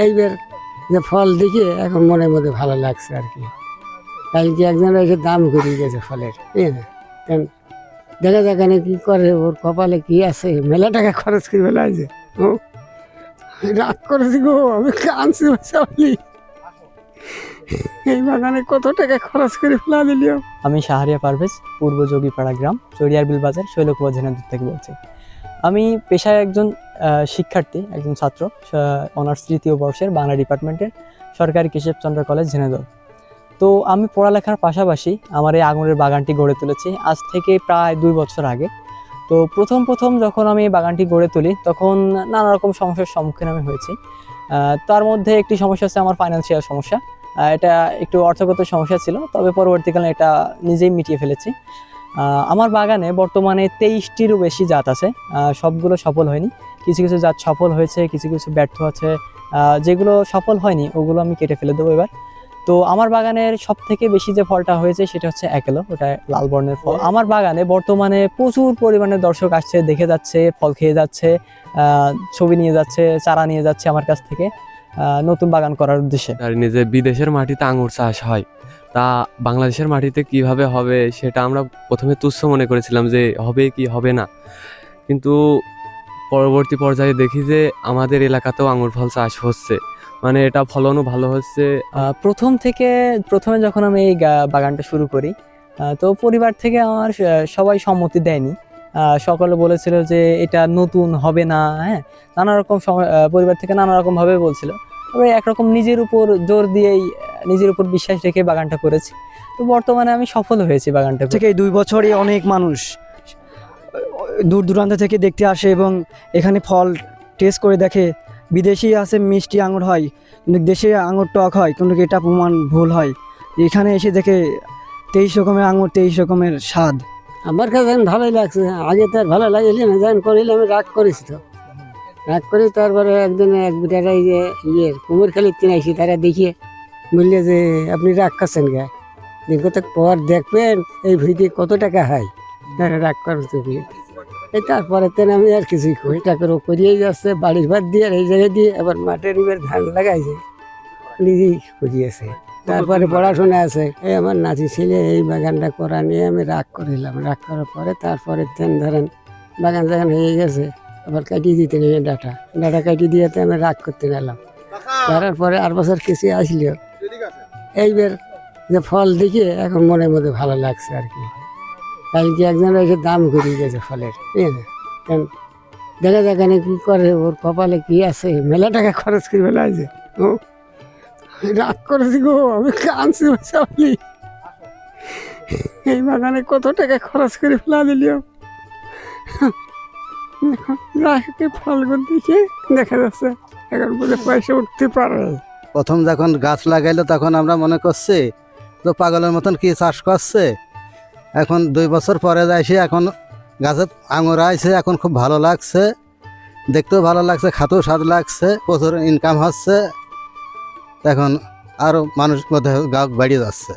এইবার যে ফল দেখে এখন মনের মধ্যে ভালো লাগছে আর কি। কালকে একজন এসে দাম করে গেছে ফলের, কারণ দেখা যাক এখানে কি করে, ওর কপালে কি আছে, মেলা টাকা খরচ করে ফেলা আছে। ও রাগ করেছি গো, আমি কাঁদছি বলি এই বাগানে কত টাকা খরচ করে ফেলা দিলিও। আমি শাহরিয়া পারভেজ, পূর্ব যোগীপাড়া গ্রাম, চড়িয়ারবিল বাজার, শৈলকুপা ঝিনাইদহ থেকে বলছি। আমি পেশায় একজন শিক্ষার্থী, একজন ছাত্র, অনার্স 3য় বর্ষের বাংলা ডিপার্টমেন্টের, সরকারি কেশবচন্দ্র কলেজ ঝিনাইদহ। তো আমি পড়ালেখার পাশাপাশি আমার এই আঙুরের বাগানটি গড়ে তুলেছি আজ থেকে প্রায় 2 বছর আগে। তো প্রথম যখন আমি বাগানটি গড়ে তুলি তখন নানা রকম সমস্যার সম্মুখীন আমি হয়েছি। তার মধ্যে একটি সমস্যা হচ্ছে আমার ফাইন্যান্সিয়াল সমস্যা। এটা একটু অর্থগত সমস্যা ছিল, তবে পরবর্তীকালে এটা নিজেই মিটিয়ে ফেলেছি। আমার বাগানে বর্তমানে 23টিরও বেশি জাত আছে। সবগুলো সফল হয়নি, কিছু কিছু জাত সফল হয়েছে, কিছু কিছু ব্যর্থ আছে। যেগুলো সফল হয়নি ওগুলো আমি কেটে ফেলে দেবো এবার। তো আমার বাগানের সব থেকে বেশি যে ফলটা হয়েছে সেটা হচ্ছে একেলো, ওটা লাল বর্ণের ফল। আমার বাগানে বর্তমানে প্রচুর পরিমাণে দর্শক আসছে, দেখে যাচ্ছে, ফল খেয়ে যাচ্ছে, ছবি নিয়ে যাচ্ছে, চারা নিয়ে যাচ্ছে আমার কাছ থেকে নতুন বাগান করার উদ্দেশ্যে। জানি যে বিদেশের মাটিতে আঙুর চাষ হয়, তা বাংলাদেশের মাটিতে কিভাবে হবে সেটা আমরা প্রথমে তুচ্ছ মনে করেছিলাম যে হবে কি হবে না, কিন্তু পরবর্তী পর্যায়ে দেখি যে আমাদের এলাকাতেও আঙুর ফল চাষ হচ্ছে, মানে এটা ফলনও ভালো হচ্ছে। প্রথমে যখন আমি এই বাগানটা শুরু করি তো পরিবার থেকে আমার সবাই সম্মতি দেয়নি। সকলে বলেছিল যে এটা নতুন হবে না, নানা রকম পরিবার থেকে নানা রকম ভাবে বলছিল। তবে একরকম নিজের উপর জোর দিয়েই, নিজের উপর বিশ্বাস রেখে বাগানটা করেছি। তো বর্তমানে আমি সফল হয়েছি বাগানটা থেকে। 2 বছরই অনেক মানুষ দূর দূরান্ত থেকে দেখতে আসে এবং এখানে ফল টেস্ট করে দেখে। বিদেশি আছে মিষ্টি আঙুর হয়, কিন্তু দেশে আঙুর টক হয়, কিন্তু এটা প্রমাণ ভুল হয়। এখানে এসে দেখে 23 রকমের আঙুর, 23 রকমের স্বাদ। আমার কাছে এখন ভালোই লাগছে, আগে তো আর ভালো লাগেনি না, যখন করিলে আমি রাগ করেছি। তো রাগ করি, তারপরে একদিন এক বিটারা কুমোরখালি চিনাইছি, তারা দেখিয়ে বললে যে আপনি রাগ করছেন গে, দিন কত পর দেখবেন এই ভিডিও কত টাকা হয়, তারা রাগ করছে। এই তারপরে তেন আমি আর কিছুই কই, টাকার করিয়েই যাচ্ছে, বাড়ির ভাত দিয়ে এই জায়গায় দিয়ে আবার মাঠের এবার ধান লাগাইছে, নিজেই করিয়েছে। তারপরে পড়াশোনা আছে। এই আমার নাতি ছেলে এই বাগানটা করা নিয়ে আমি রাগ করিলাম। রাগ করার পরে তারপরে ধরেন বাগান জাগান হয়ে গেছে, আবার কাটিয়ে দিতে নেই ডাটা কাটিয়ে দিয়ে আমি রাগ করতে নিলাম। করার পরে 8 বছর কিছু আসলেও এইবার যে ফল দেখে এখন মনের মধ্যে ভালো লাগছে আর কি। কালকে একজন এসে দাম করে গেছে ফলের, কারণ দেখা যাক এখানে কি করে, ওর কপালে কি আছে, মেলা টাকা খরচ করে ফেলা আছে। ও রাগ করেছি গো, আমি কাঁদছি বলি এই বাগানে কত টাকা খরচ করে ফেলা দিলিও। ফলগুলো দেখে দেখা যাচ্ছে এখন বলে পয়সা উঠতে পারে। প্রথম যখন গাছ লাগাইলো তখন আমরা মনে করছি তো পাগলের মতন কি চাষ করছে। এখন 2 বছর পরে যাইছে, এখন গাছের আঙুর আইছে, এখন খুব ভালো লাগছে, দেখতেও ভালো লাগছে, খাতেও স্বাদ লাগছে, প্রচুর ইনকাম হচ্ছে। এখন আরও মানুষ মধ্যে গাছ বাড়িয়ে যাচ্ছে।